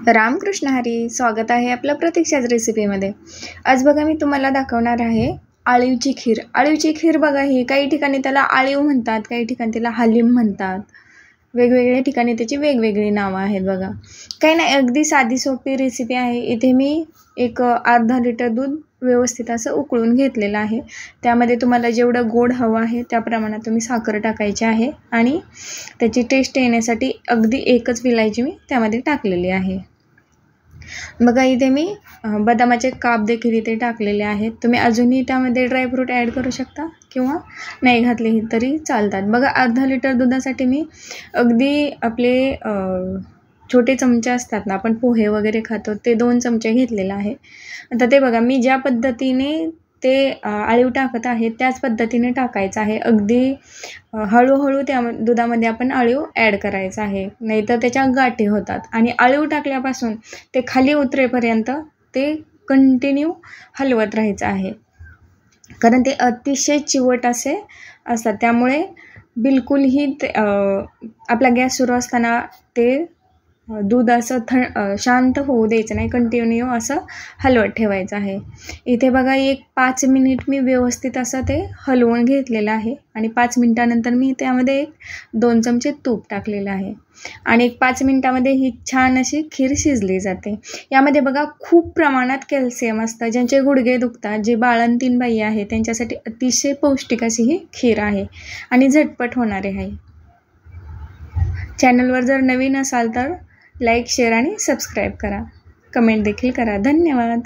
रामकृष्ण हरी. स्वागत आहे आपलं प्रतीक्षाच रेसिपीमध्ये. आज बघा मी तुम्हाला दाखवणार आहे आळीवची खीर. आळीवची खीर बघा, ही काही ठिकाणी त्याला आळीव म्हणतात, काही ठिकाणी त्याला हलीम म्हणतात. वेगवेगळ्या ठिकाणी त्याची वेगवेगळी नावं आहेत बघा. काही नाही, अगदी साधी सोपी रेसिपी आहे. इथे मी एक अर्धा लिटर दूध व्यवस्थित असं उकळून घेतलेलं आहे. त्यामध्ये तुम्हाला जेवढं गोड हवं आहे त्या प्रमाणात तुम्ही साखर टाकायची आहे आणि त्याची टेस्ट येण्यासाठी अगदी एकच विलायची मी त्यामध्ये टाकलेली आहे. बघा इथे मी बदामाचे काप देखील इथे टाकलेले आहेत. तुम्ही अजूनही त्यामध्ये ड्रायफ्रूट ॲड करू शकता किंवा नाही घातलेही तरी चालतात. बघा अर्धा लिटर दुधासाठी मी अगदी आपले छोटे चमचे असतात ना, आपण पोहे वगैरे खातो ते 2 चमचे घेतलेला आहे. आता ते बघा मी ज्या पद्धतीने ते आळीव टाकत आहे त्याच पद्धतीने टाकायचं आहे. अगदी हळूहळू त्या दुधामध्ये आपण आळीव ॲड करायचं आहे, नाहीतर त्याच्या गाठी होतात. आणि आळीव टाकल्यापासून ते खाली उतरेपर्यंत ते कंटिन्यू हलवत राहायचं आहे, कारण ते अतिशय चिवट असे असतात. त्यामुळे बिलकुलही ते आपला गॅस सुरू असताना ते दूध असं शांत होऊ द्यायचं नाही, कंटिन्यू असं हलवत ठेवायचं आहे. इथे बघा 5 मिनिट मी व्यवस्थित असं ते हलवून घेतलेलं आहे आणि 5 मिनिटानंतर मी त्यामध्ये 2 चमचे तूप टाकलेलं आहे आणि 5 मिनिटामध्ये ही छान अशी खीर शिजली जाते. यामध्ये बघा खूप प्रमाणात कॅल्शियम असतं. ज्यांचे गुडघे दुखतात, जे बाळंतीण बाई आहे त्यांच्यासाठी अतिशय पौष्टिक अशी ही खीर आहे आणि झटपट होणारी आहे. चॅनलवर जर नवीन असाल तर लाईक, शेअर आणि सबस्क्राईब करा. कमेंट देखील करा. धन्यवाद.